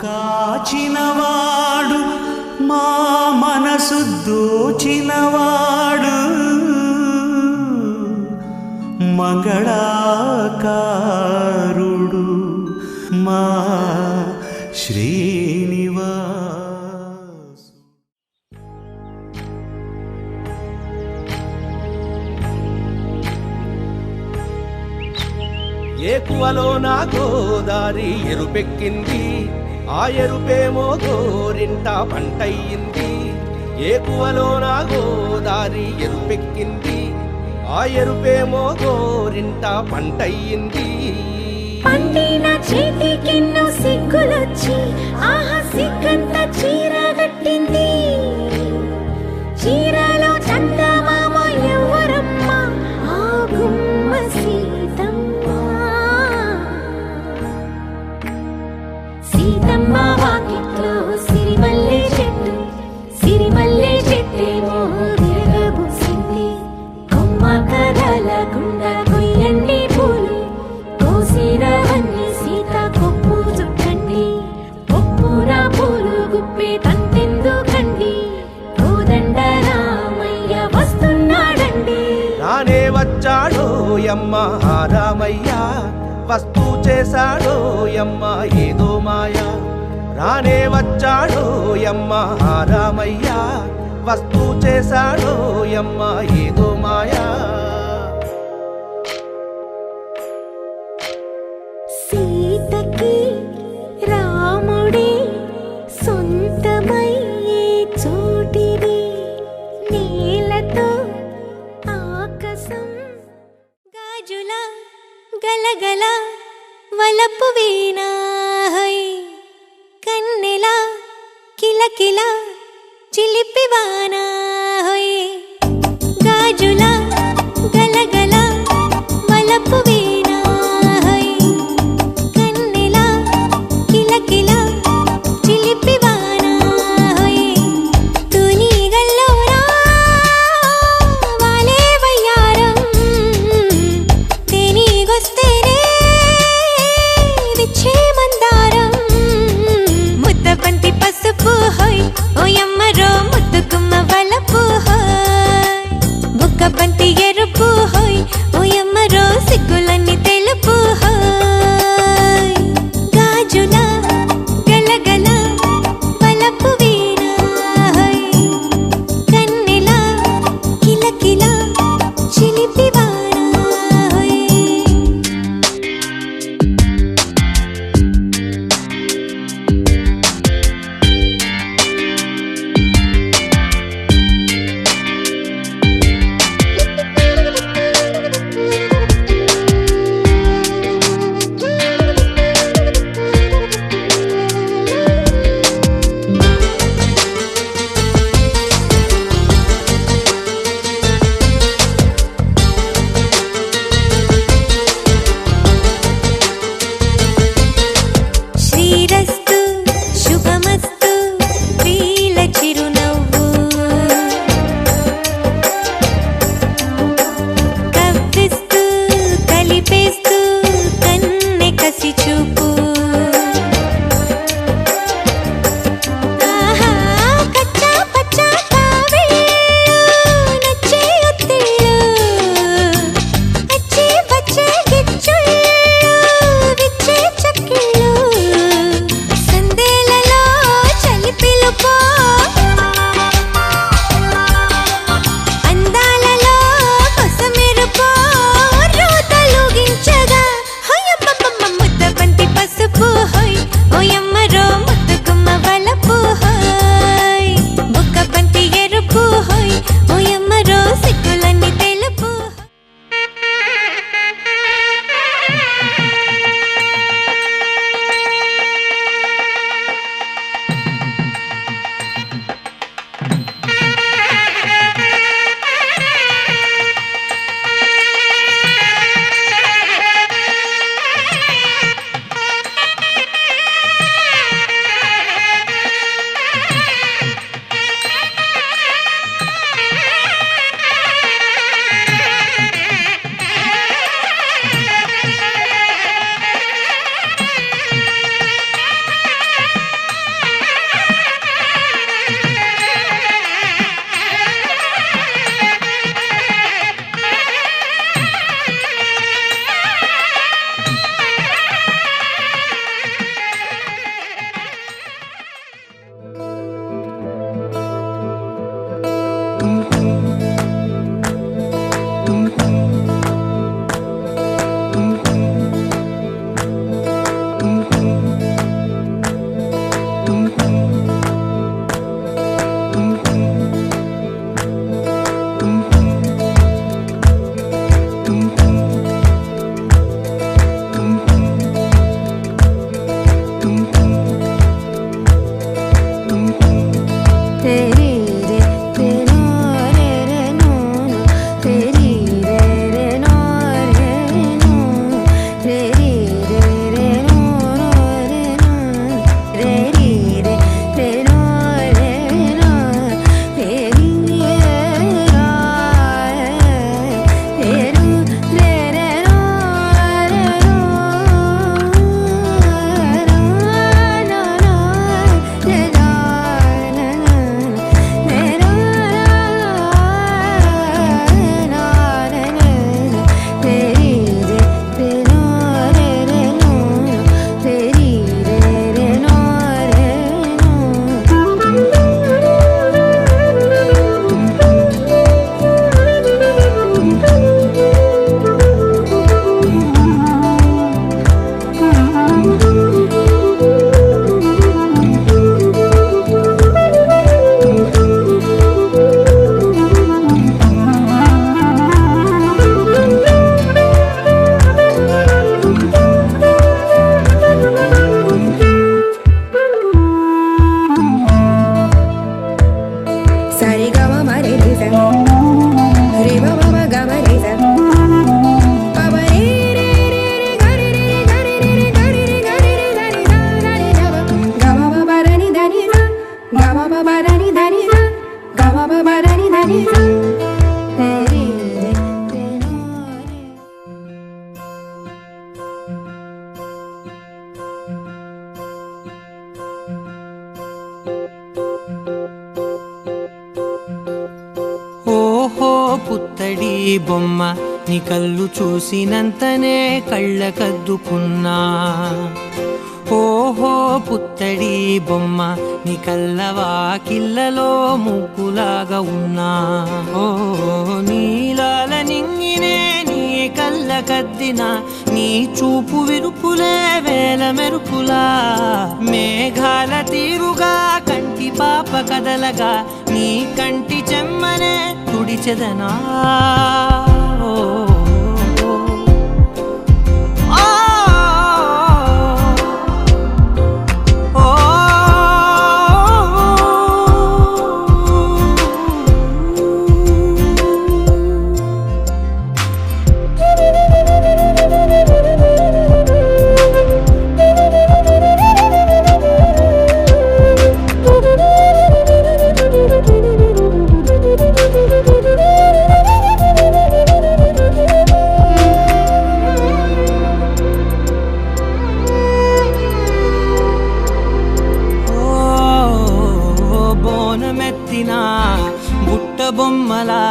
కాచినవాడు మా మనసు దోచినవాడు మంగళాకారుడు మా శ్రీనివాసు. ఏకువలో నా గోదారి ఎరుపెక్కింది, ఆ ఎరుపేమో గోరింట పంటయ్యింది. ఏకువలో నా గోదారి ఎరుపెక్కింది, ఆ ఎరుపేమో గోరింట పంటయ్యింది. పండిన చేతికెన్నో సిగ్గులొచ్చి ఆహా సిగ్గంత చీర కట్టింది. చీరలో చందమామ ఎవరమ్మ, ఆ గుమ్మ సీతమ్మ. సీతమ్మ వాకిట్లో సిరిమల్లె చెట్టు, సిరిమల్లె చెట్టేమో విరగబూసింది. కొమ్మ కదలకుండా కొయ్యండి పూలు, కోసిరవన్నీ సీత కొప్పు చుట్టండి. కొప్పున పూలు గుప్పే తంతెందుకండి, కోదండ రామయ్య వస్తున్నాడండి. రానే వచ్చాడో యమ్మ రామయ్య, వస్తూ చేశాడో యమ్మ ఏదో మాయ. రానే వచ్చాడో యమ్మ రామయ్య, వస్తూ చేశాడో యమ్మ ఏదో మాయా. సీతకి రాముడే సొంతమయ్యే చోటిది, నేలతో ఆకాశం. గాజుల గలగల వలపు వీణా, కన్నెల కిలకిల చిలిపివానా. గాజుల గలగల వలపు వీణా, కన్నెల కిలకిల చిలిపివానా. తునిగల్లోరా వాలే వయ్యారం, తేనిగొస్తేనే విచ్చే మందారం. ముద్దబంతి పసుపు హోయ్ ఓయమ్మరో, ముద్దుకుమ్మ వలపు హోయ్. బుక్కబంతి ఎరుపు హోయ్ ఓయమ్మరో, సిగ్గులన్నీ తెలుపు హోయ్. గాజుల గలగల వలపు వీణా, కన్నెల కిలకిల చిలిపివానా. శ్రీరస్తు శుభమస్తు ప్రియుల చిరునవ్వు, కవ్విస్తూ కలిపేస్తూ కన్నె కసి చూపు. ఆహా కచ్చా పచ్చా కావేళ్ళు నచ్చే ఒత్తిళ్ళు, అచ్చే వచ్చే గిచ్చుళ్ళు విచ్చే చక్కిళ్ళు. బొమ్మ నీ కళ్ళు చూసినంతనే కళ్ళకద్దుకున్నా. ఓహో పుత్తడి బొమ్మ నీ కళ్ళవాకిళ్ళలో ముగ్గులాగా ఉన్నా. ఓ నీలాల నింగినే నీ కళ్ళకద్దిన నీ చూపు విరుపులే వేల మెరుపులా. మేఘాల తీరుగా కంటి పాప కదలగా నీ కంటి చెమ్మనే తుడిచెదనా. బుట్ట బొమ్మలా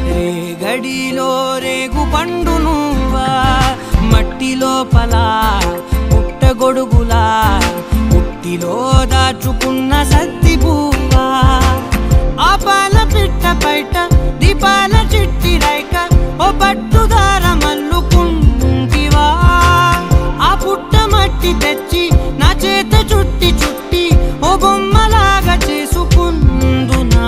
రేగడిలో రేగు పండు నువ్వా. మట్టి లోపల పుట్ట గొడుగులా పుట్టిలో దాచుకున్న సత్తి పువ్వా. ఆ పాల పిట్ట బయట దీపాల చిట్టి రైక ఓ పట్టుదార మల్లుకుంటివా. ఆ పుట్ట మట్టి తెచ్చి నా చేత చుట్టి చుట్టి ఓ బొమ్మలాగా చేసుకుందునా.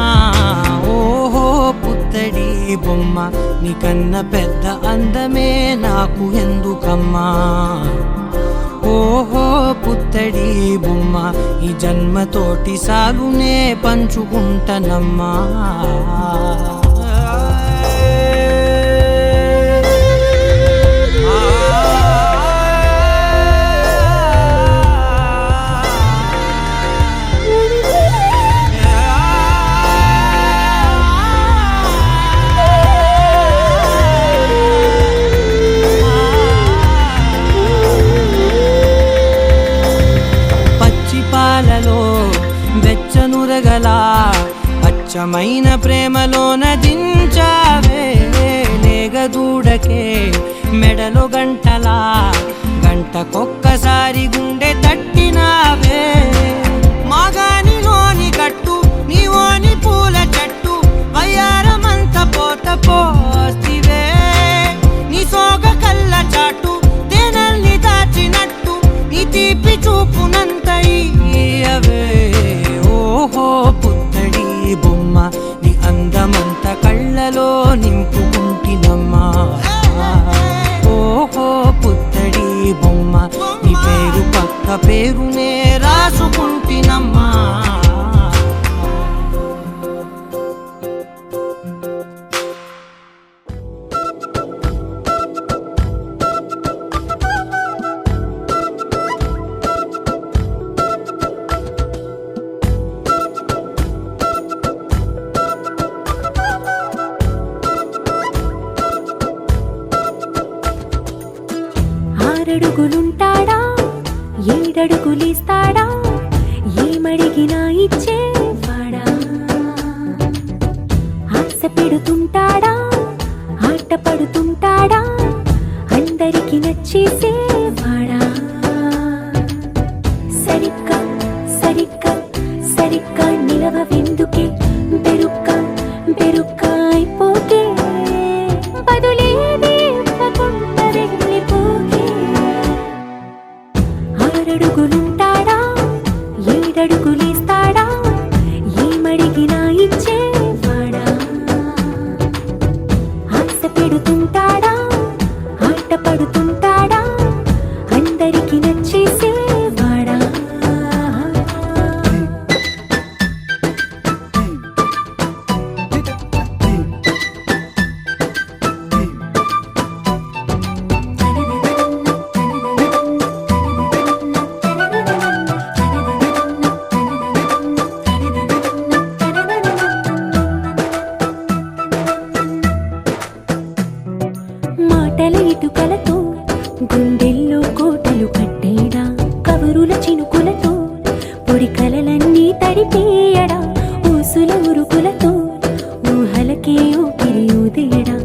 ఓహో పుత్తడి బొమ్మ నీకన్న పెద్ద అందమే నాకు ఎందుకమ్మా. ఓహో పుత్తడి బొమ్మ ఈ జన్మతోటి సాలునే పంచుకుంటనమ్మా. వెచ్చనురగలా అచ్చమైన ప్రేమలోన దించావే. లేగదూడకే మెడలో గంటలా గంటకొక్కసారి గుండె తట్టినావే. మాగానిలోని గట్టు నీవోని పూల చెట్టు వయ్యారమంత పోత పోస్తివే. నీ సోగ కళ్ళ చాటు తేనల్ని దాచినట్టు నీ తీపి చూపునంత ఇయ్యవే. ఓహో పుత్తడి బొమ్మ నీ అందమంత కళ్ళలో నింపుకుంటినమ్మా. ఓహో పుత్తడి బొమ్మ నీ పేరు పక్క పేరునే రాసుకుంటినమ్మా. ఆరడుగులుంటాడా ఏడడుగులిస్తాడా ఏమడిగినా ఇచ్చేవాడా. ఆశ పెడుతుంటాడా ఆట పడుతుంటాడా అందరికి నచ్చేసేవాడా. సరిగ్గా సరిగ్గా సరిగ్గా నిలవెందుకే బెరుక్క బెరుక్క అయిపోకే. బదులేది ఇవ్వకుండా వెళ్ళిపోకే. ఆరడుగులుంటాడా ఏడడుగులిస్తాడా ఏమడిగినా ఇచ్చేవాడా. ఆశ పెడుతుంటాడా ఆట పడుతుంటాడా అందరికి నచ్చేసేవాడా. మాటల ఇటుకలతో గుండెల్లో కోటలు కట్టేడా. కవరుల చినుకులతో పొడి కలలన్నీ తడిపేయడా. ఊసుల ఉరుకులతో ఊహలకే ఊపిరి ఊదేయడా.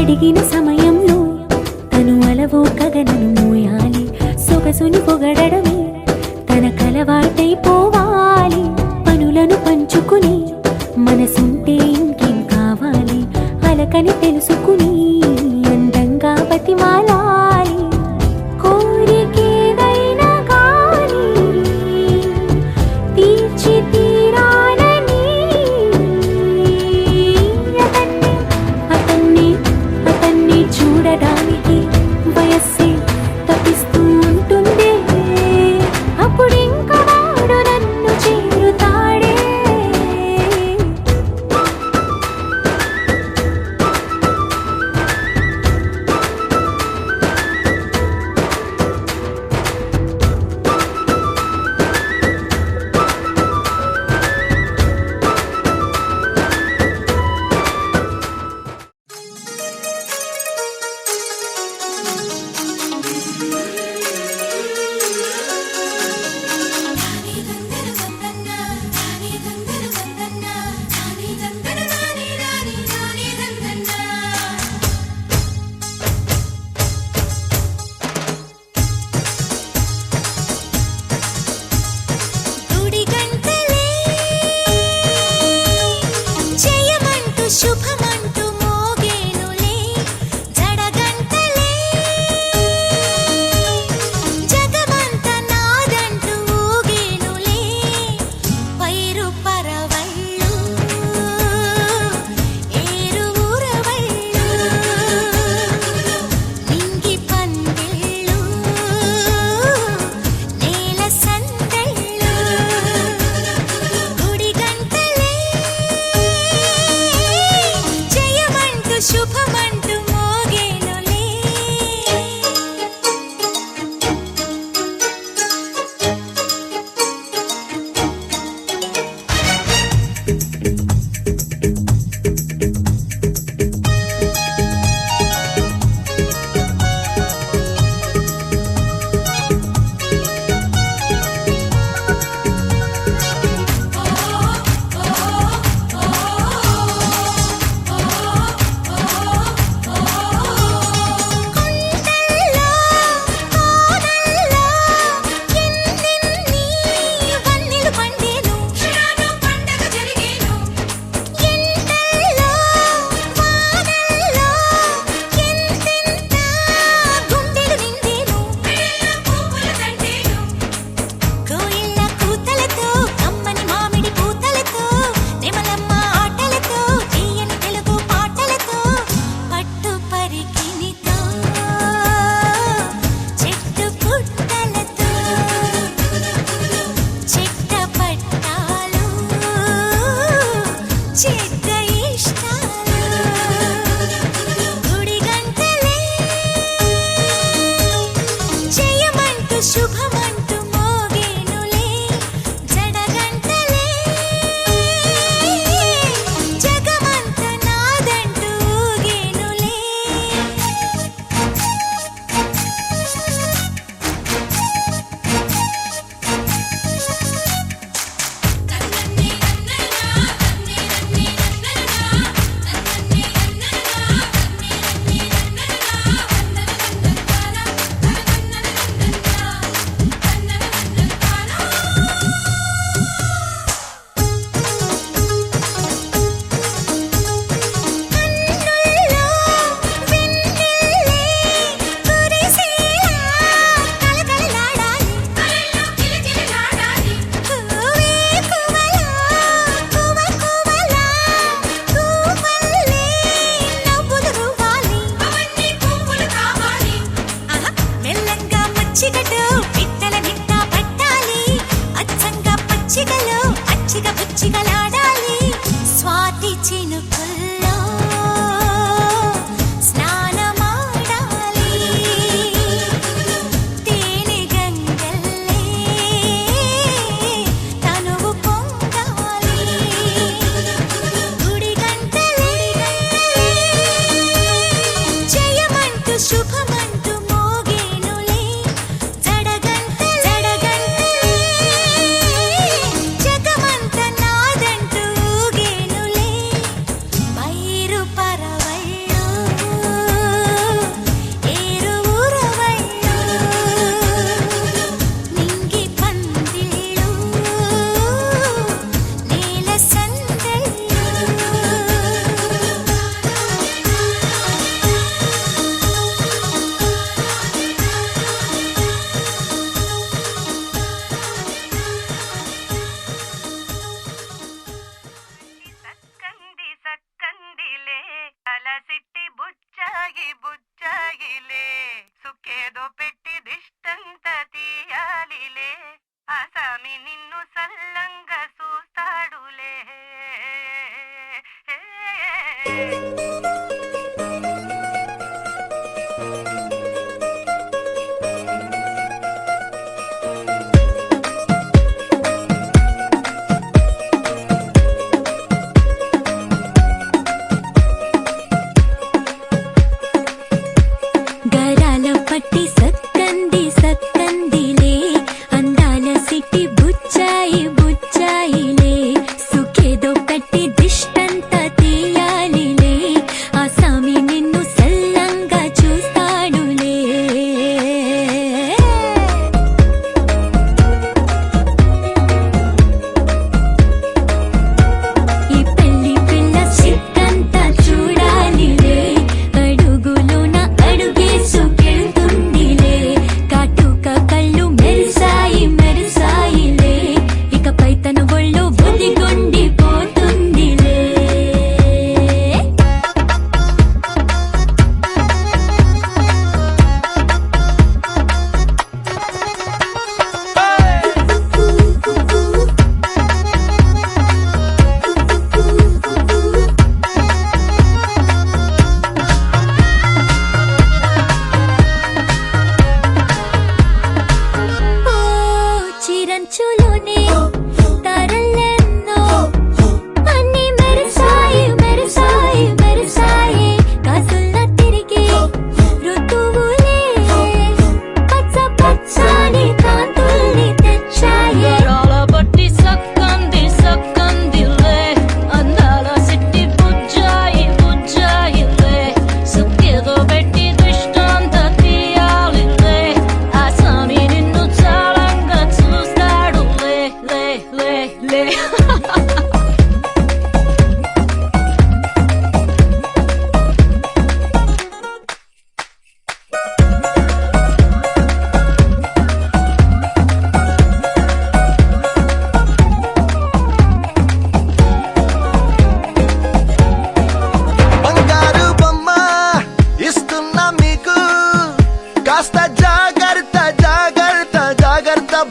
అడిగిన సమయంలో తను అలవో గగనను మోయాలి. సొగసుని పొగడమే తనకలవాటైపోవాలి. పనులను పంచుకుని మనసుంటే ఇంకేం కావాలి. అలకని తెలుసుకుని అందంగా బతిమాలాలి. కోరికేదైనా గాని తీర్చి తీరాలని అతన్ని చూడడానికి వయస్సే తప్పిస్తూ ఉంటుంది.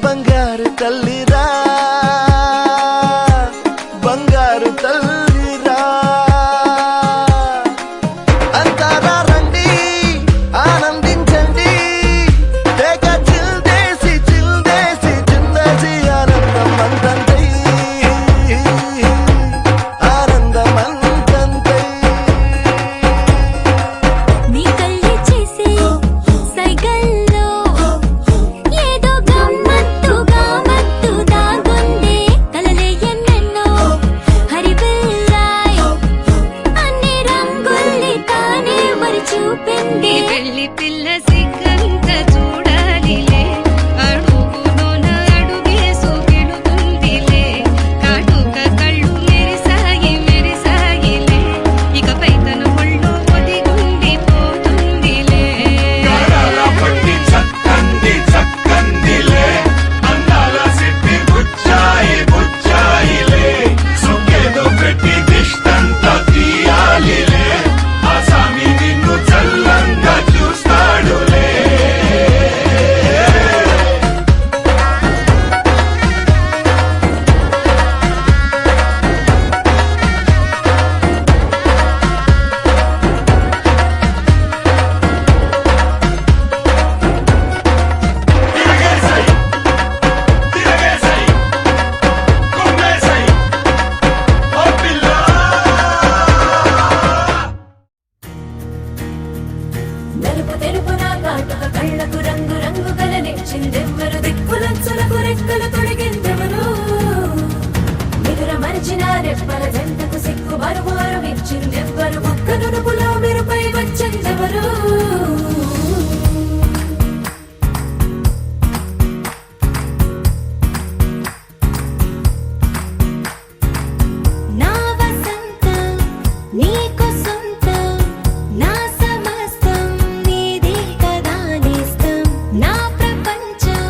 బంగారు తల్లిరా బంగారు తల్లిరా అంతారా రండి ఆనందించండి తెగ చిల్దేసి చిందేసి ఆనందం అంతంతై ఆనందం అంతంతై నీ కళ్ళే చేసే సైగల్లో ఏదో గమ్మత్తుగా మత్తు దాగుందే కలలే ఎన్నెన్నో హరిబిల్లాయ్ అన్ని రంగుల్ని తానే మరి చూపింది పెళ్లి పిల్ల సిగ్గంత చూడాలిలే అడుగులోన అడుగేసు పెడుతుందిలే కాటుక కళ్ళు మెరిసాగిలే ఇకపై తన ఒళ్ళో ఒదిగుండి పోతుందిలే గారాల పట్టి చక్కందిలే అందాల సిప్పి బుచ్చాయిలే సుఖేదో పెట్టి దిష్టంత తీయాలిలే ఆ సామి నిన్ను చల్లంగా చూస్తాడులే తిరగేసై తిరగేసై కుమ్మేసై ఓ పిల్ల నలుపు తెలుపున కాటుక కళ్ళకు రంగు రంగు కలనిచ్చిందెవ్వరు దిక్కులంచులకు రెక్కలు తొడిగిందెవరు నిదుర మరిచిన రెప్పల జంటకు సిగ్గు బరువు అరువిచ్చిందెవ్వరు ముక్క నునుపులో మెరుపై వచ్చిందెవరు నా వసంతం నీకు సొంతం నా సమస్తం నీదే కదా నేస్తం నా ప్రపంచం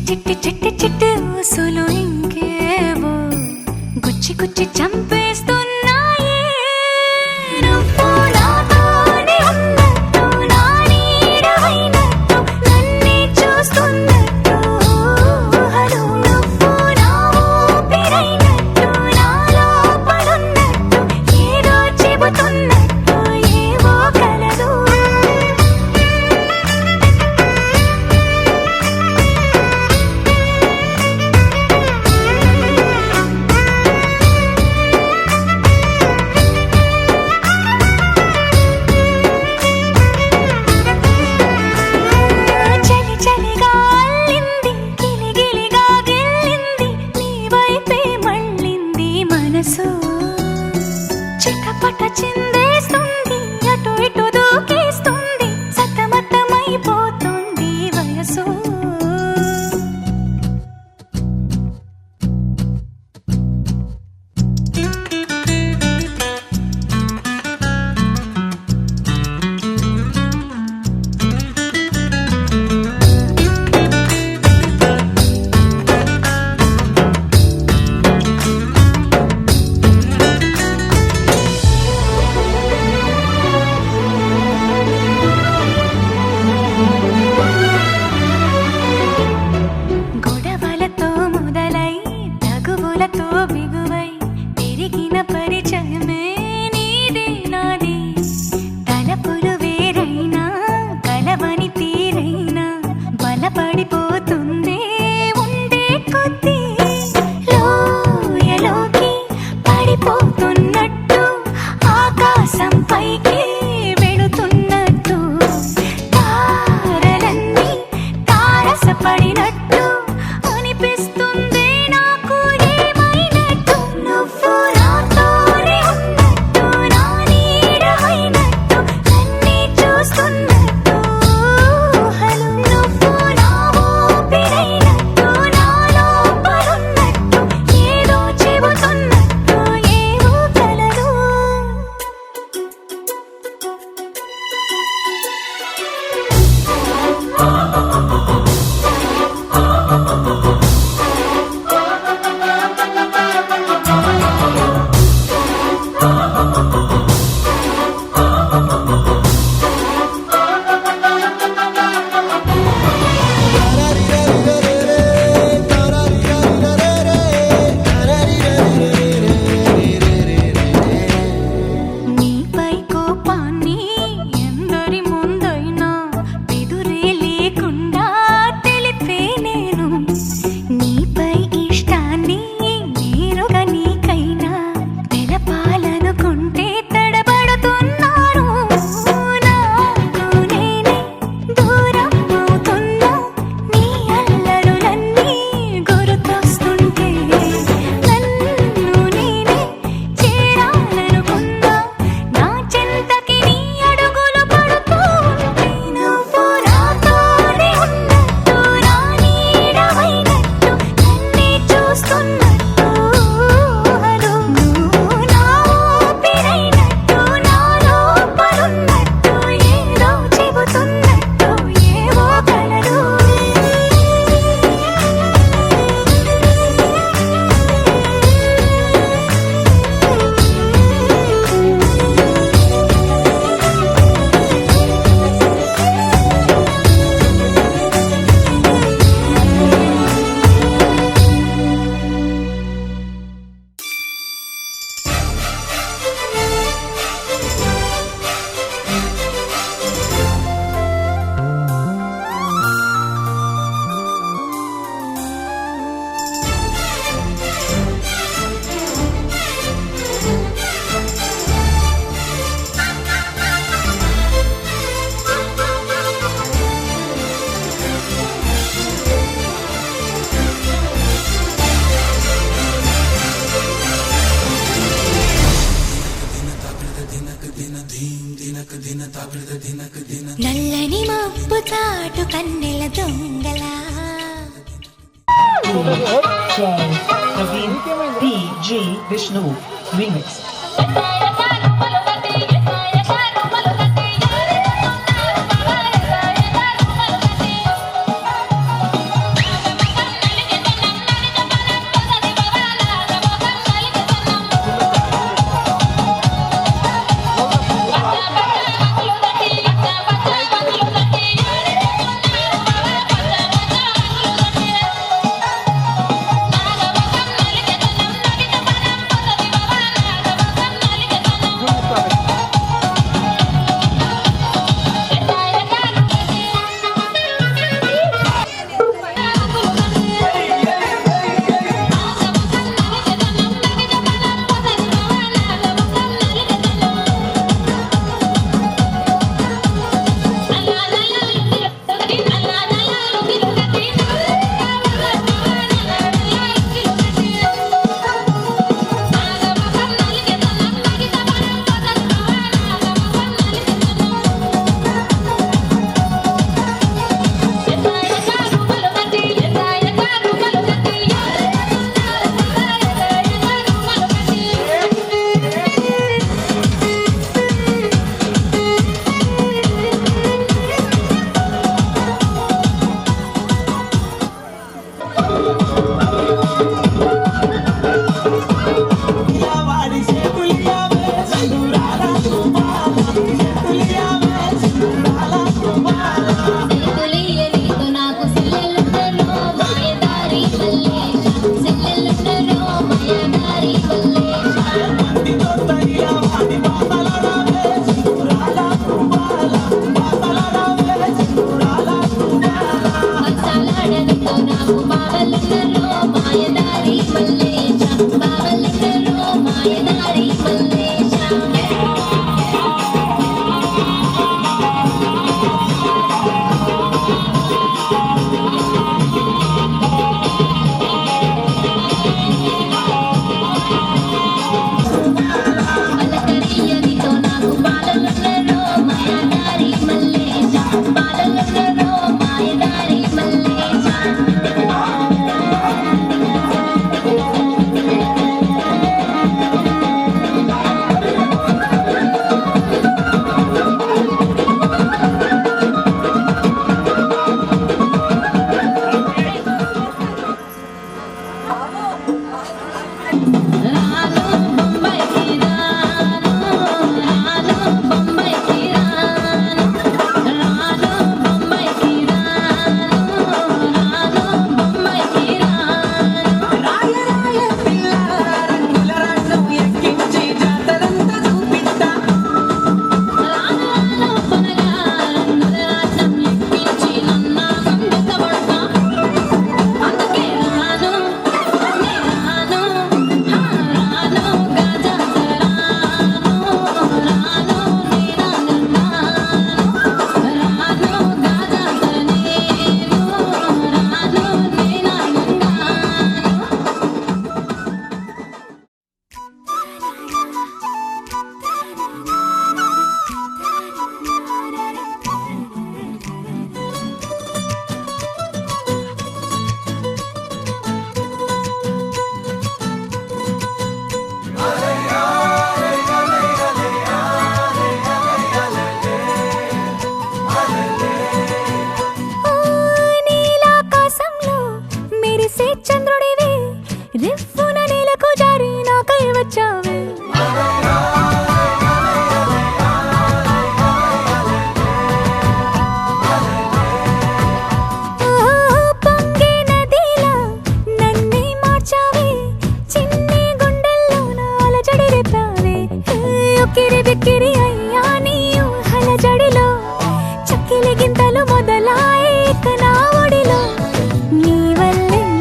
చిట్టి చిట్టి చిట్టి ఊసులు ఇంకేవో గుచ్చి గుచ్చి చంపేస్తున్నాయే నువ్వు నాతోనే ఉన్నట్టు నా నీడవైనట్టు నన్నే చూస్తున్నట్టు ఊహలు నువ్వు నా ఊపిరైనట్టు నా లోపలున్నట్టు ఏదో చెబుతున్నట్టు ఏవో కలదు చలి చలిగా అల్లింది గిలిగిలిగా గిల్లింది నీ వైపే మళ్ళింది మనసు చిటపట చిందేస్తుంది అటు ఇటు దూకేస్తుంది సతమతమైపోతుంది వయసు గొడవలతో మొదలై తగువులతో బిగువై పెరిగిన పరిచయమే నీది నాది తలపులు వేరైనా కలవని తీరైనా బలపడిపోతుందే ఉండే కొద్దీ లోయలోకి పడిపోతున్నట్టు ఆకాశం పైకి వెళుతున్నట్టు తారలన్నీ తారసపడినట్టు అనిపిస్తుంది నాకు ఏమైనట్టు నువ్వు నాతోనే ఉన్నట్టు నా నీడవైనట్టు నన్నే చూస్తున్నట్టు ఊహలు నువ్వు నా ఊపిరైనట్టు నా లోపలున్నట్టు ఏదో చెబుతున్నట్టు ఏవో కలదు నీపై కోపాన్ని ఎందరి ముందైనా ఎదురే లేకుండా తెలిపే నేను నీపై ఇష్టాన్ని నేరుగా నీకైనా తెలపాలనుకుంటే తడబడుతున్నాను నాకు నేనే దూరం అవుతున్నా నీ అల్లరులన్నీ గుర్తొస్తుంటే నన్ను నేనే చేరాలనుకున్నా నా చెంతకి నీ అడుగులు పడుతూ ఉంటే నువ్వు నాతోనే ఉన్నట్టు నా నీడవైనట్టు నన్నే చూస్తున్నట్టు ఊహలు నువ్వు నా ఊపిరైనట్టు నా లోపలున్నట్టు ఏదో చెబుతున్నట్టు ఏవో కలదు నల్లని మబ్బు చాటు కన్నెల దొంగలా Naveen P.G. Vishnu Remix.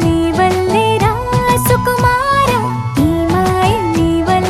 నీ వల్లే రా సుకుమార, ఈ మాయ నీ వల్లే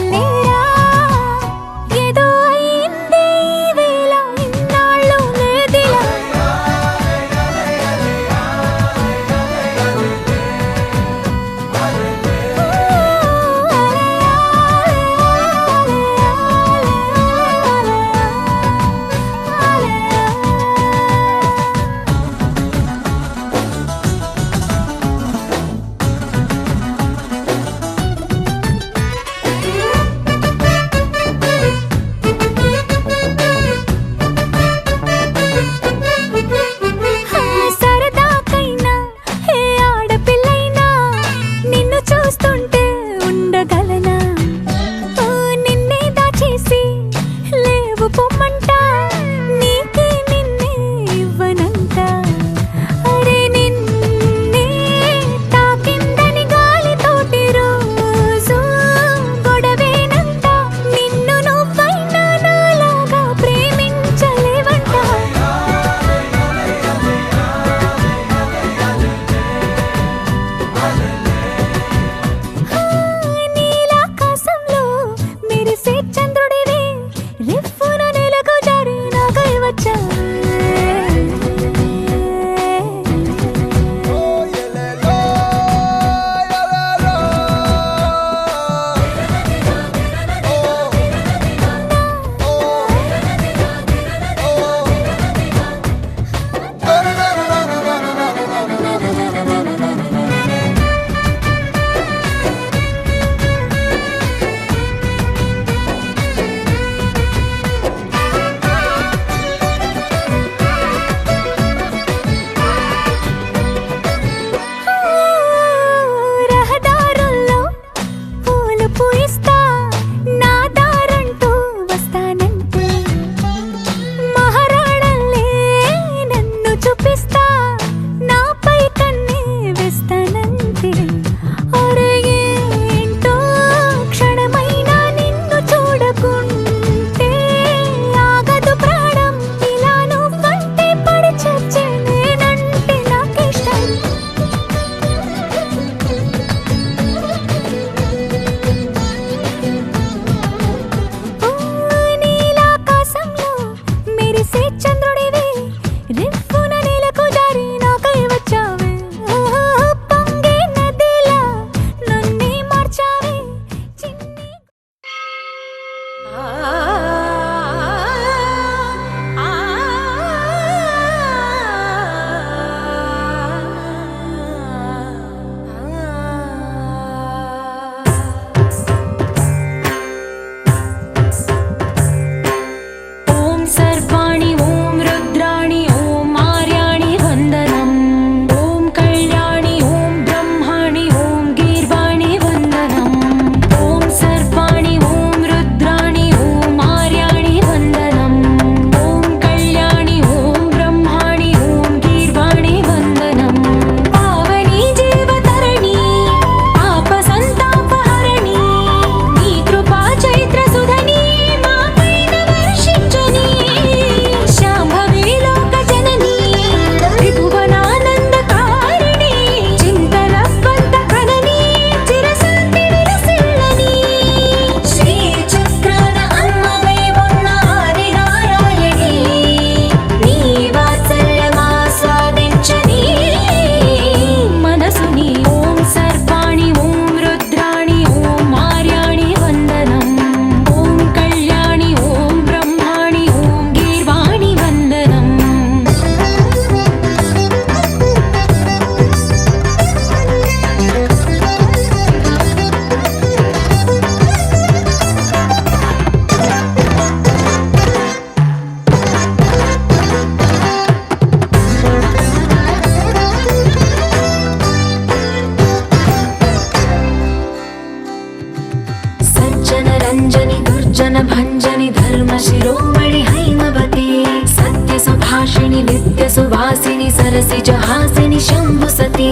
सरसिज हासिनि शम्भु सती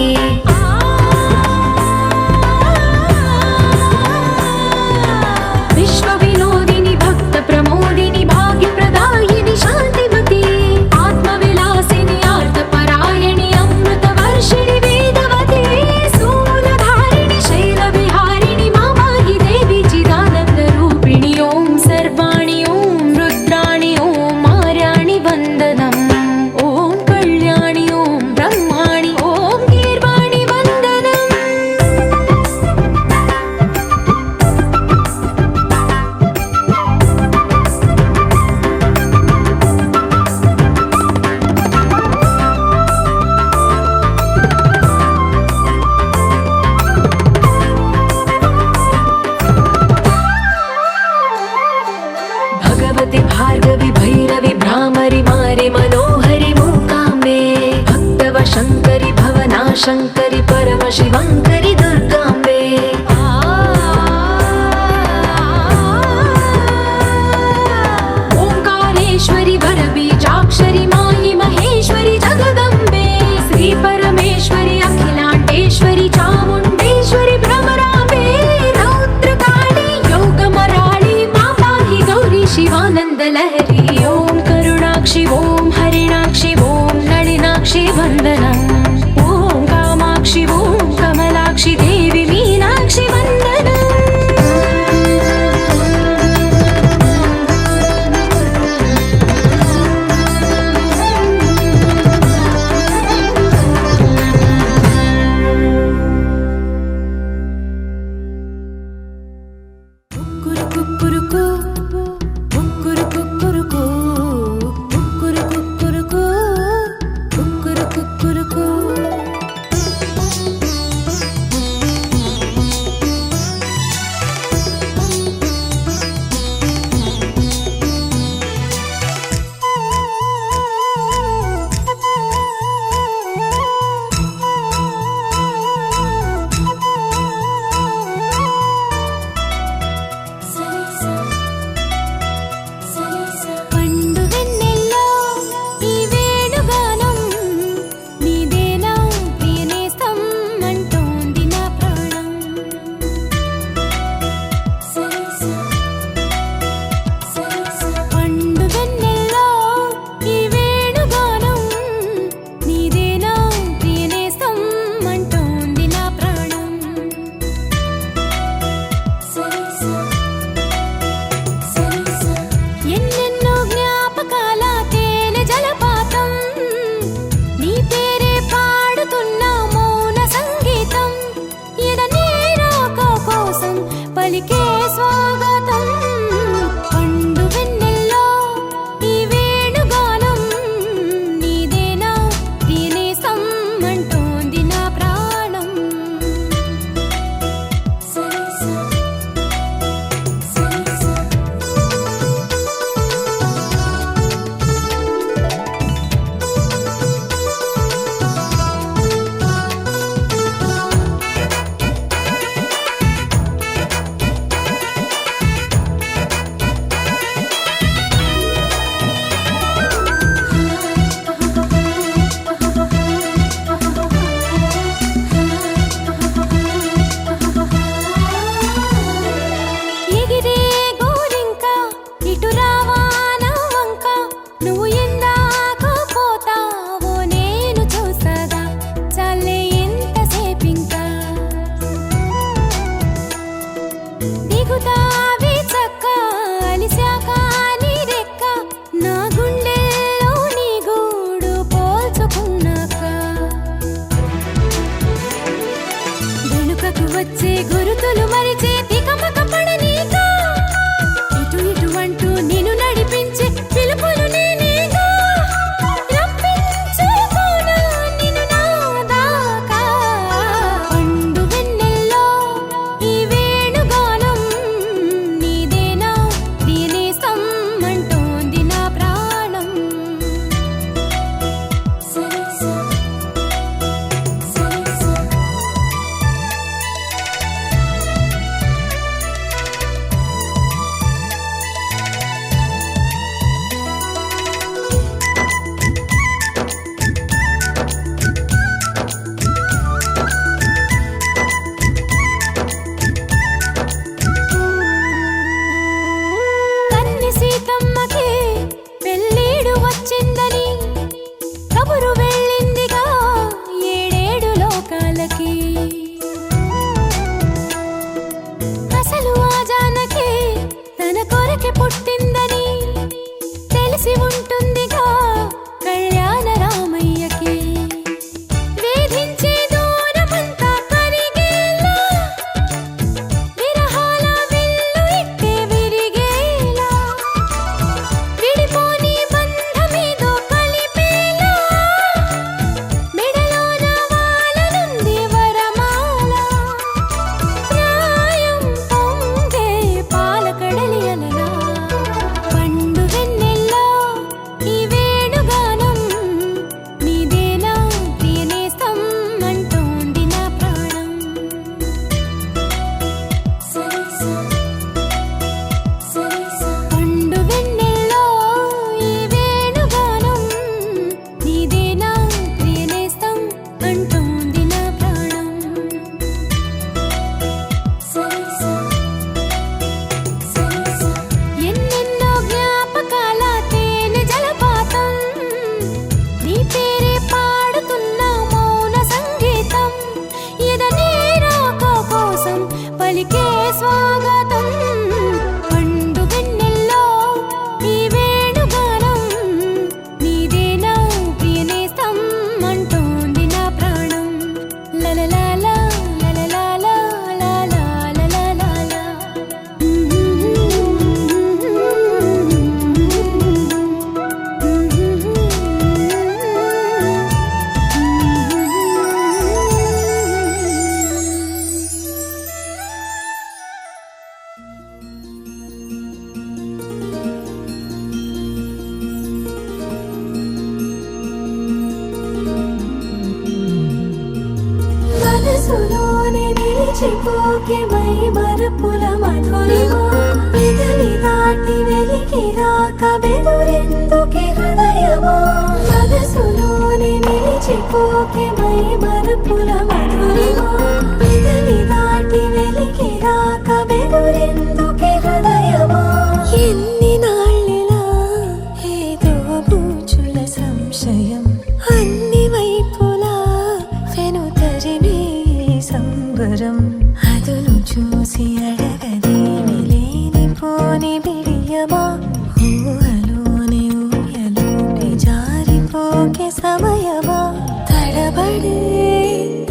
विश्व विनोदिनि भक्त प्रमोदिनि भाग्य प्रदायिनि शान्तिमती आत्मविलासिनि आर्तपरायणि अमृत वर्षिणि वेदवती सूलधारिणि शैलविहारिणि मामाहि देवी चिदानन्द रूपिणि ॐ सर्वाणि ॐ रुद्राणि ॐ मार्याणि वन्दनम् ॐ कल्याणि ॐ ब्रह्माणि ॐ गीर्वाणि वन्दनम् भगवति भार्गवि भैरवि भ्रामरि मारि मनोहरि मूकाम्बे भक्तव शङ्करि भवना शङ्करि परम शिवङ्करि दुर्गाम्बे ओङ्कारेश्वरि वरबीजाक्षरि मायि महेश्वरि जगदम्बे श्री परमेश्वरि अखिलाण्डेश्वरि चामुण्डेश्वरि भ्रमराम्बे रौद्रकाळि योगमराळि मापाहि गौरी शिवानन्द लहरी ॐ करुणाक्षि ॐ हरिणाक्षि ॐ नളിनाक्षि वन्दनम् ॐ कामाक्षि ॐ कमलाक्षि देवी मीनाक्षि वन्दनम् కుక్కురుకు కుక్కురుకు కుక్కురుకు కుక్కురుకు పండు వెన్నెల్లో ఈ వేణుగానం నీదేనా ప్రియనేస్తం అంటోంది నా ప్రాణం పండు వెన్నెల్లో ఈ వేణుగానం నీదేనా ప్రియనేస్తం అంటోంది నా ప్రాణం ఎన్నెన్నో జ్ఞాపకాల తేనె జలపాతం నీ పేరే పాడుతున్న మౌన సంగీతం ఎదనే రాక కోసం పలికే స్వాగతం పండు వెన్నెల్లో ఈ వేణుగానం నీదేనా ప్రియనేస్తం అంటోంది నా ప్రాణం ఎగిరే గోరింక ఇటు రావా నా వంక నువ్వు ఎందాక పోతావో నేను చూసగా చాలే ఎంతసేపింకా దిగుతావి చక్క అలిశాక నీ రెక్క నా గుండెల్లో నీ గూడు పోల్చుకున్నాక వెనుకకు వచ్చే గురుతులు మరిచే తికమక పడనీక ఇటు ఇటు అంటూ నిన్ను నడిపించే పిలుపులు నేనేగా రప్పించుకోనా నిన్ను నా దాకా పండు వెన్నెల్లో ఈ వేణుగానం నీదేనా ప్రియనేస్తం అంటోంది నా ప్రాణం పలికే స్వాగతం పండు వెన్నెల్లో ఈ వేణుగానం నీదేనా ప్రియనేస్తం అంటోంది నా ప్రాణం లలలాలా లలలాలా లాలా లలలాలా మనసులోనే నిలిచిపోకే మై మరపుల మధురిమా పెదవి దాటి వెలికి రాక బెదురెందుకే హృదయమా మనసులోనే నిలిచిపోకే మై మరపుల మధురిమా పెదవి దాటి వెలికి రాక బెదురెందుకే హృదయమా ఎన్ని నాళ్ళిలా ఏదో బూచుల సంశయం అన్ని వైపులా వెనుతరినే సంబరం అదును చూసి అడగదేమి లేనిపోని బిడియమా ఊహలోని ఊయలోని జారిపోకే సమయమా తడబడే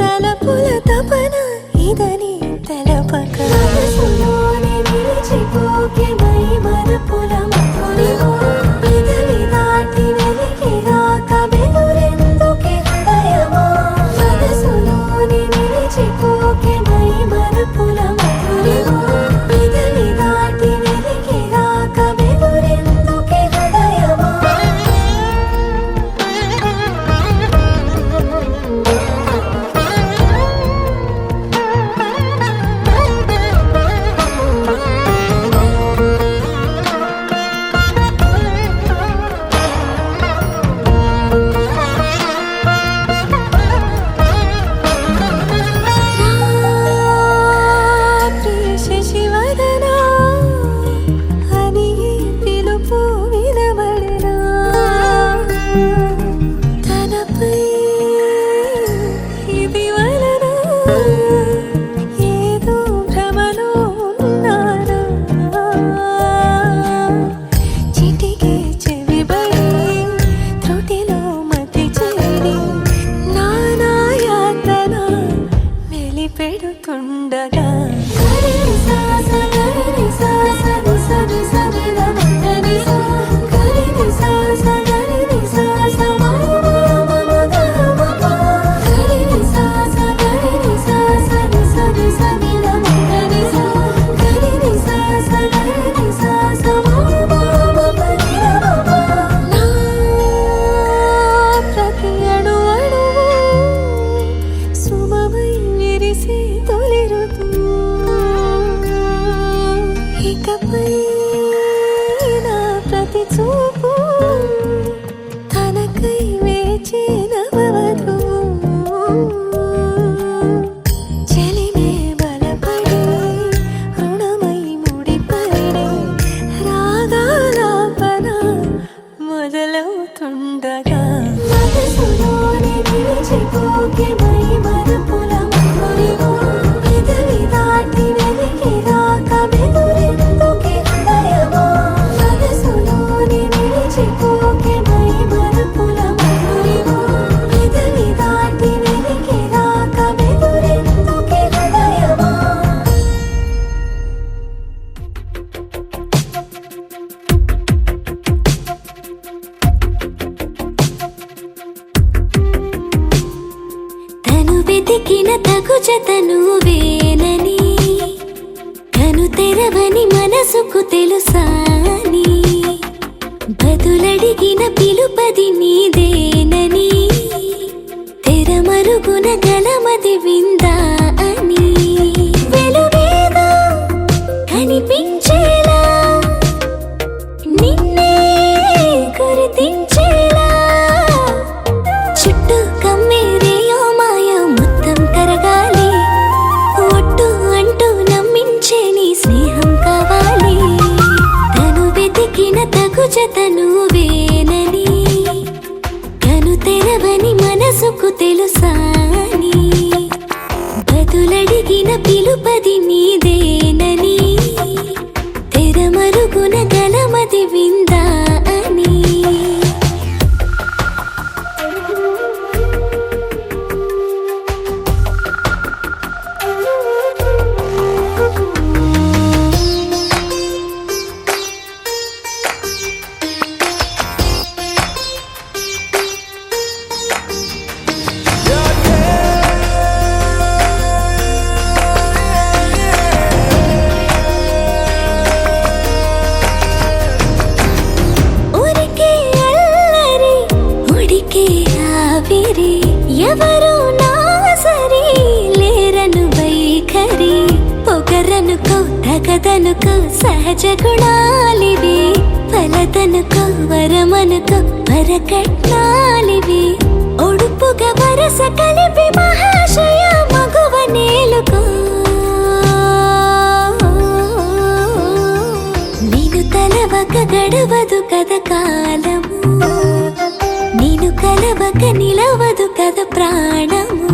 తలపుల తపన ఇదని తెలపక మనసులోనే నిలిచిపోకే మై మరపుల మధురిమా పెదవి దాటి వెలికి రాక బెదురెందుకే హృదయమా మనసులోనే నిలిచిపోకే మై మరపుల మధురిమా పెదవి దాటి వెలికి రాక బెదురెందుకే హృదయమా శశివదనా అని పిలుపు వినబడనా తనపై ఇది వలన ఏదో భ్రమలో ఉన్నానా చిటికే చెవిబడి త్రుటిలో మతి చేరి నానా యాతన వెలిపెడుతుండగా ప్రతి అణు అణువు సుమమై విరిసి తొలి ఋతువు ఇకపై నా ప్రతి చూపు తనకై వేచి నవవధువు చెలిమే బలపడి రుణమై ముడిపడి రాగాలాపన మొదలవుతుండగా మనసులోనే నిలిచిపోకే మై మరపుల మధురిమా పెదవి దాటి వెలికి రాక బెదురెందుకే హృదయమా మనసులోనే నిలిచిపోకే మై మరపుల మధురిమా పెదవి దాటి వెలికి రాక బెదురెందుకే హృదయమా తను వెతికిన తగు జతను వేనని తను తెరవని మనసుకు తెలుసాని బదులడిగిన పిలుపది నీదేనని తెరమరుగున గలమది విందా అని వెలుగేదో కనిపించేలా నిన్నే గుర్తించేలా చుట్టూ కమ్మేరేయో మాయ మొత్తం కరగాలి ఒట్టు అంటూ నమ్మించే నీ స్నేహం కావాలి తను వెతికిన తగు జతను వేనని తను తెరవని మనసుకు తెలుసాని ఎవరడిగిన పిలుపది నీదేనని తెరమరుగున గలమది విందా అని ఎవరు నా సరి లేరను వైఖరి పొగరనుకో తగదనుకో సహజ గుణాలివి ఫలదనుకో వరమనుకో వరకట్నాలివి ఒడుపుగా వరస కలిపి మహాశయ మగువ నేలుకో నేను తలవక గడవదు కథ కాలము నేను కలవక నిలవదు కథ ప్రాణము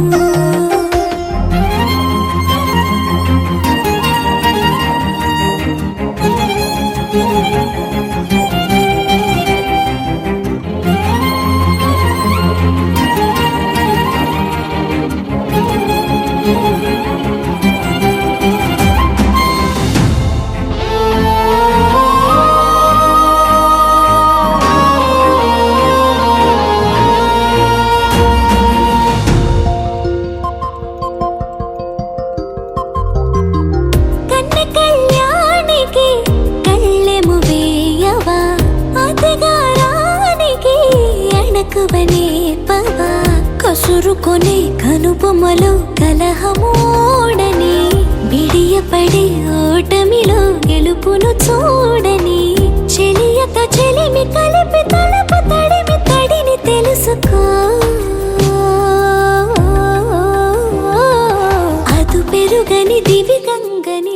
కసురుకొనే కనుబొమ్మలో కలహమోడని బిడియపడే ఓటమిలో గెలుపును చూడని చెలియతో చెలిమి కలిపి తలపు తడిమి తడిని తెలుసుకో అదు పెరుగని దివి గంగని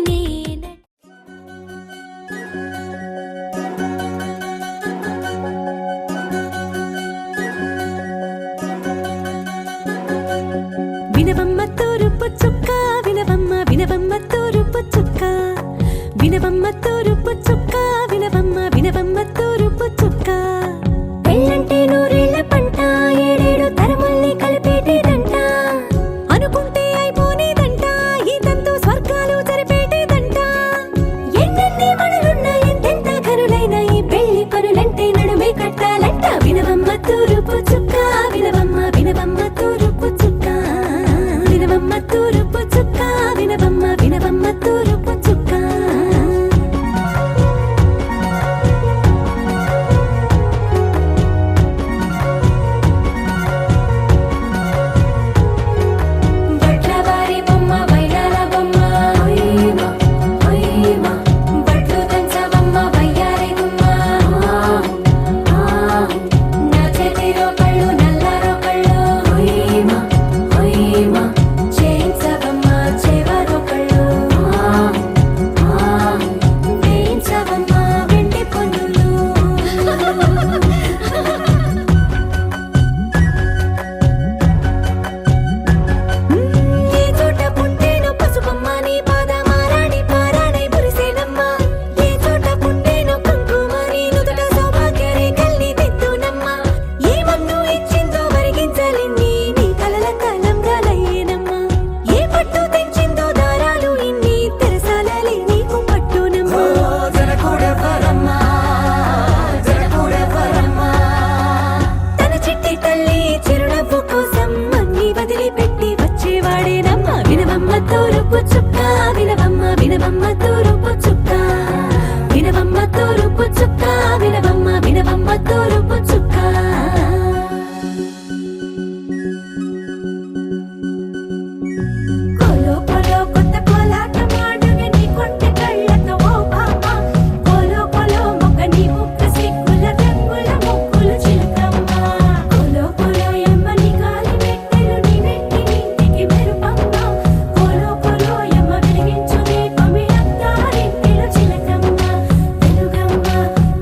వినవమ్మ తూరుపు చుక్క వినవమ్మ వినవమ్మ తూరుపు చుక్క వినవమ్మ తూరుపు చుక్క వినవమ్మ వినవమ్మ తూరుపు చుక్క పెళ్ళంటే నూరేళ్ల పంట ఏడేడు తరముల్ని కలిపేటేదంట అనుకుంటే అయిపోనేదంట ఈ తంతు స్వర్గాలు జరిపేటేదంట ఎన్నెన్ని మనులున్నా ఎంతెంత కనులైన ఈ పెళ్లి పనులంటే నడుమే కట్టాలంట వినవమ్మ తూరుపు చుక్క వినవమ్మ వినవమ్మ తూరుపు చుక్క వినవమ్మ తూరుపు చుక్క వినవమ్మ వినవమ్మ తూరుపు చుక్క బట్లవారి బొమ్మ వైరాల బొమ్మ ఓయమా ఓయమా బట్లు దంచవమ్మ వయ్యారి గుమ్మ నా చేతిలో కళ్ళు నల్లారో కళ్ళు ఓయమా ఓయమా చేయించవమ్మ చేవారో కళ్ళు వేయించవమ్మ వెండి పొన్నులు ఏ చోట పుట్టేనో పసుపమ్మ నీ పాదమారాణి పారాణై మురిసేనమ్మ ఏ చోట పుట్టేనో కుంకుమ నీ నుదుట సౌభాగ్య రేఖల్ని దిద్దునమ్మ ఏ మన్ను ఇచ్చిందో వరిగించలిన్ని నీ కలల కలంగాలయ్యేనమ్మ ఏ పట్టు తెంచిందో దారాలు ఇన్ని తెరసాలలి నీకు పట్టునమ్మ జనకూడెవ్వరమ్మ జనకూడెవ్వరమ్మ తన చిట్టి తల్లి చిరునవ్వు కోసం అన్ని వదిలిపెట్టి వచ్చేవాడేనమ్మ వినవమ్మ తూరుపు చుక్క వినవమ్మ వినవమ్మ తూరుపు చుక్క వినవమ్మ తూరుపు చుక్క వినవమ్మ వినవమ్మ తూరుపు చుక్క కోలో కోలో కొత్త కోలాటం ఆడుగే నీ కొంటె కళ్ళతో ఓ బామ్మ కోలో కోలో మొక్క నీ ముక్క సిగ్గుల రంగుల ముక్కులు చిలకమ్మ కోలో కోలో ఎమ్మ నీ కాలి మెట్టెలు నీ నెట్టి నింటికి మెరుపమ్మ కోలో కోలో ఎమ్మ వెలిగించు దీపమి అత్తారింటిలో చిలకమ్మ వెలుగమ్మ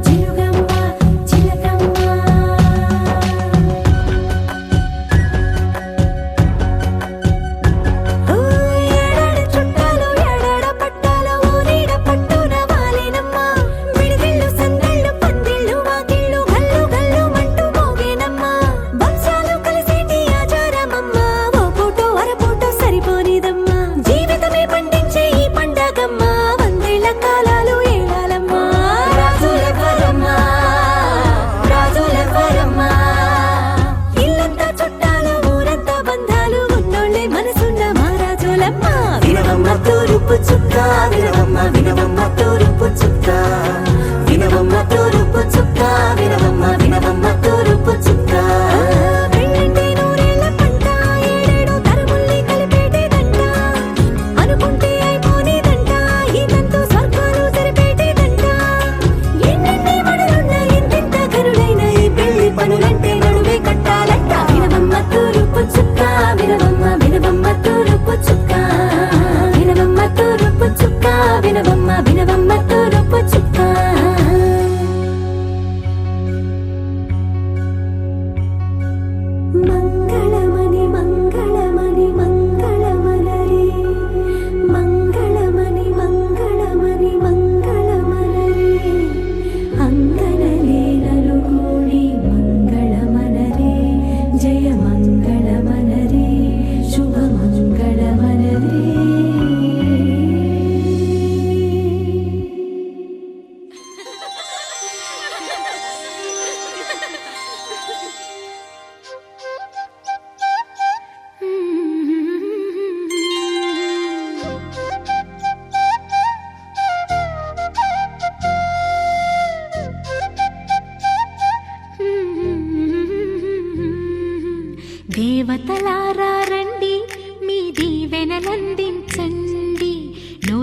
చిలుగమ్మ చిలకమ్మ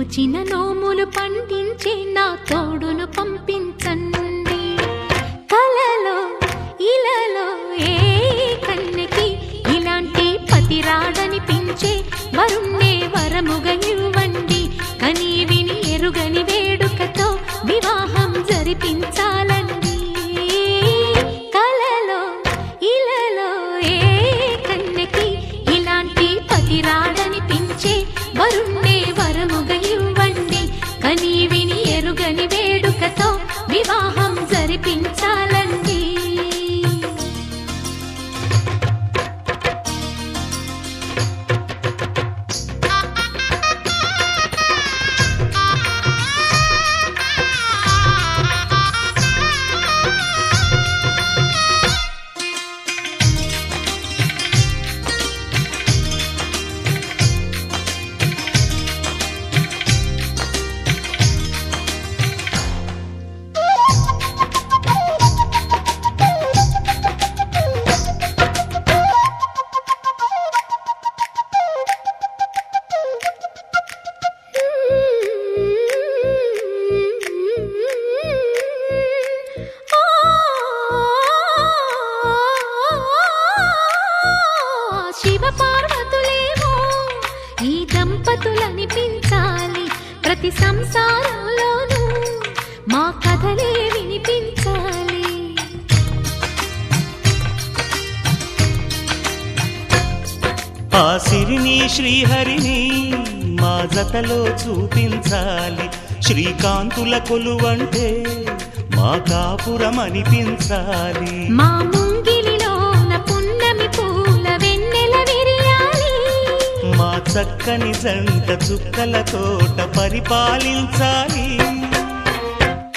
నోచిన నోములు పండించే నా తోడును పంపించండి. కలలో ఇలలో ఏ కన్నెకి ఇలాంటి పతి రాడనిపించే వరుణ్ణే వరముగా ఇవ్వండి. కని విని ఎరుగని వేడుకతో వివాహం జరిపించాలండి. కలలో ఇలలో ఏ కన్నెకి ఇలాంటి పతి రాడనిపించే వరుణ్ణే వరముగా ఇవ్వండి. కని విని ఎరుగని వేడుకతో వివాహం జరిపించాలండి. శివ పార్వతులేమో ఈ దంపతులనిపించాలి. ప్రతి సంసారంలోనూ మా కథలే వినిపించాలి. ఆ సిరిని శ్రీహరిని మా జతలో చూపించాలి. శ్రీకాంతుల కొలువంటే మా కాపురం అనిపించాలి. మా ముంగిలిలోన పున్నమి పూల వెన్నెల విరియాలి. మా చక్కని జంట చుక్కల తోట పరిపాలించాలి.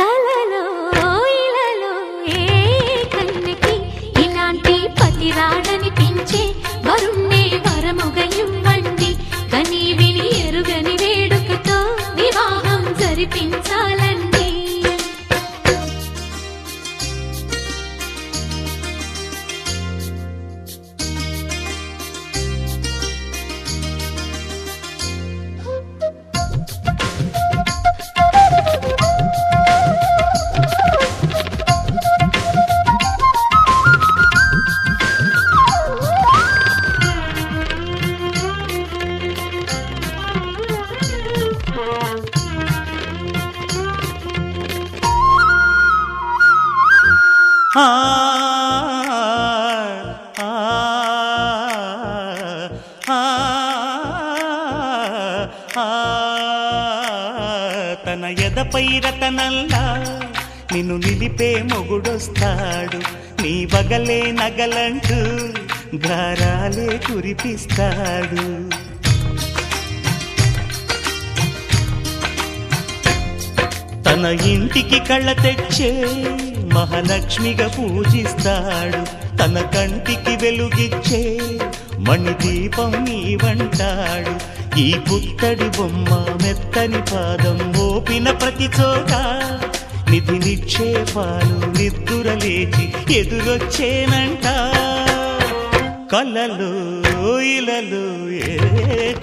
కలలో ఇలలో ఏ కన్నెకి ఇలాంటి పతి రాడనిపించే వరుణ్ణే వరముగా ఇవ్వండి. కని విని ఎరుగని వేడుకతో వివాహం జరిపించాలండి. ఆ ఆ ఆ ఆ తన ఎదపై రతనల్లా నిన్ను నిలిపే మొగుడొస్తాడు. నీ వగలే నగలంటూ గారాలే కురిపిస్తాడు. తన ఇంటికి కళ్ళ తెచ్చే మహాలక్ష్మిగా పూజిస్తాడు. తన కంటికి వెలుగిచ్చే మణిదీపం నీవంటాడు. ఈ పుత్తడి బొమ్మ మెత్తని పాదం మోపిన ప్రతి చోట నిధి నిక్షేపాలు నిద్దురలేచి ఎదురొచ్చేనంట. కలలో ఇలలో ఏ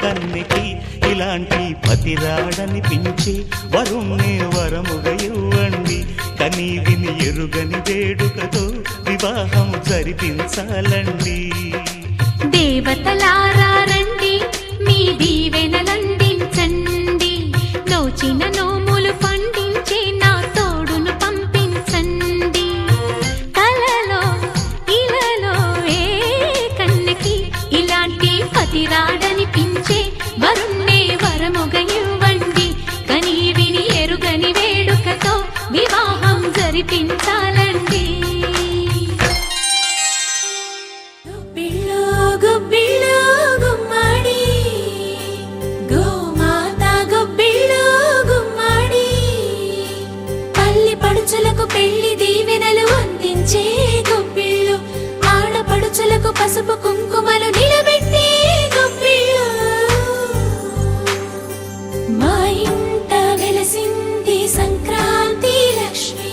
కన్నెకి ఇలాంటి పతి రాడనిపించి వరుణ్ణే వరముగా ఇవ్వండి. కని విని ఎరుగని వేడుకతో వివాహం జరిపించాలండి. దేవతలారా రండి, మీ దీవెనలందించండి. నోచిన నోములు పండించే నా తోడును పంపించండి. కలలో ఇలలో ఏ కన్నెకి ఇలాంటి పతి రాడనిపించే వరుణ్ణే వరముగా ఇవ్వండి. కని విని ఎరుగని వేడుకతో వివాహం జరిపించాలండి. గుబ్బిళ్ళు గుబ్బిళ్ళు గుమ్మడి, గోమాత గుబ్బిళ్ళు గుమ్మడి, పల్లి పడుచులకు పెళ్లి దీవెనలు అందించే గుబ్బిళ్ళు, ఆడపడుచులకు పసుపు కుంకుమలు నిలబెట్టే గుబ్బిళ్ళు. మా ఇంట వెలసింది సంక్రాంతి లక్ష్మి.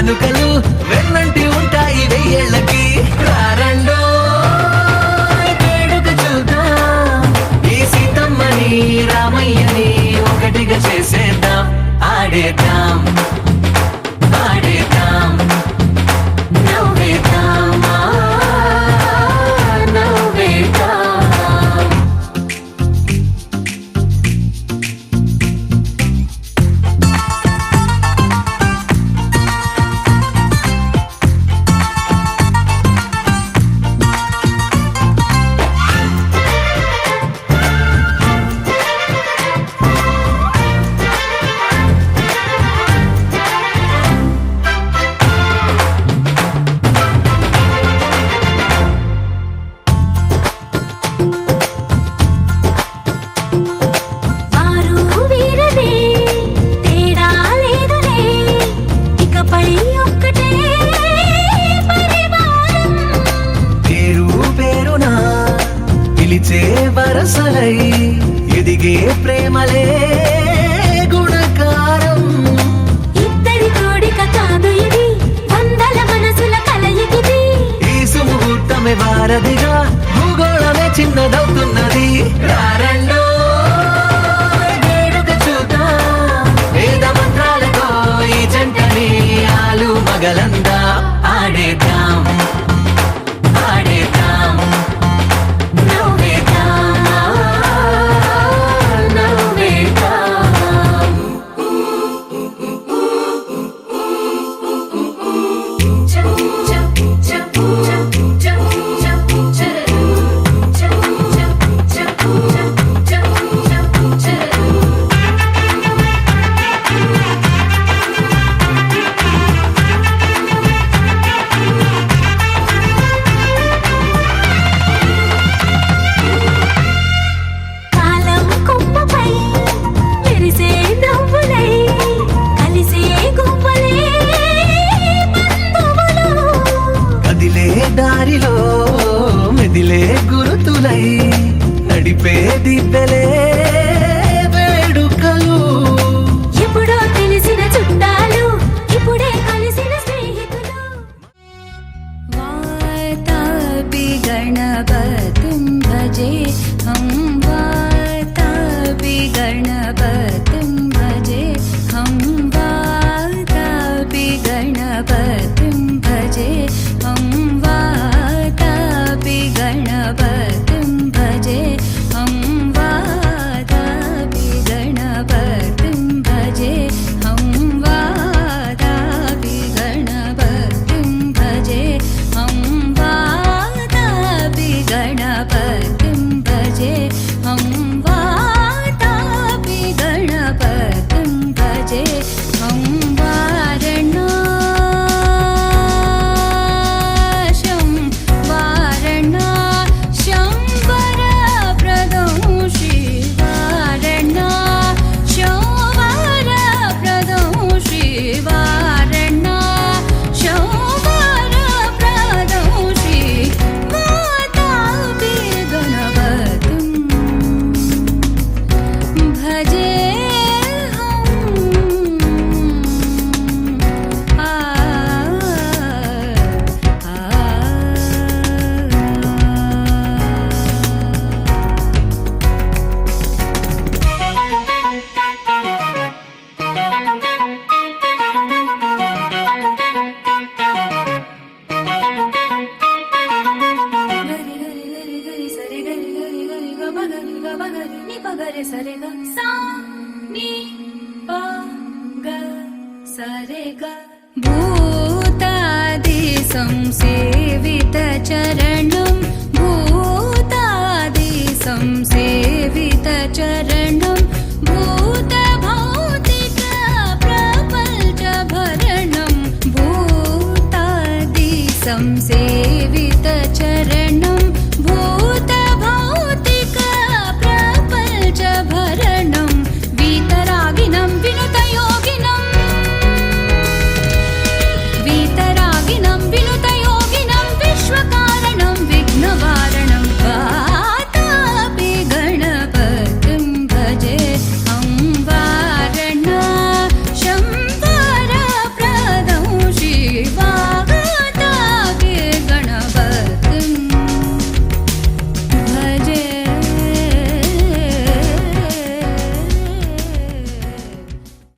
కానుకలు వెన్నంటి ఉంటాయి వెయ్యేళ్ళకి రారండో వేడుక చూద్దాం ఈ సీతమ్మని రామయ్యని ఒకటిగా చేసేద్దాం ఆడేద్దాం ఆడేద్దాం నవ్వేద్దాం నవ్వేద్దాం వారు వీరలే తేడా లేదులే ఇకపై ఒక్కటే పరివారం పేరు పేరునా పిలిచే వరసలై ఎదిగే ప్రేమలే గుణకారం ఇద్దరి కోడిక కాదు ఇది వందల మనసుల కలయికిది ఈ సుముహూర్తమే వారధిగా భూగోళమే చిన్నదవుతున్నది రారండో వేడుక చూద్దాం వేద మంత్రాలతో ఈ జంటని ఆలు మగలందా ఆడేద్దాం ఆడేద్దాం నవ్వేద్దాం నవ్వేద్దాం కాలం కొమ్మపై మెరిసే నవ్వులై కలిసే గువ్వలే బంధువులు కదిలే దారిలో మెదిలే గురుతులై నడిపే దిబ్బెలే వేడుకలు ఎప్పుడో తెలిసిన చుట్టాలు ఇప్పుడే కలిసిన స్నేహితులు वातापि गणपतिं भजे हम वातापि गणपतिं भजे हम वातापि गणपतिं भजे हम वातापि गणपतिं भजे हम वातापि गणपतिं भजे हम वातापि गणपतिं भजे हम वातापि गणपतिं भजे हम वातापि गणपतिं भजे हम वारणाशं वारणाशं वरप्रदं श्रीवारणाशं वरप्रदं श्रीवारणाशं वरप्रदं श्री वातापि गणपतिं भजे भूतादि संसेवित चरणं भूतादि संसेवित चरणं भूत भौतिक प्रपञ्च भरणं भूतादि संसेवित चरणं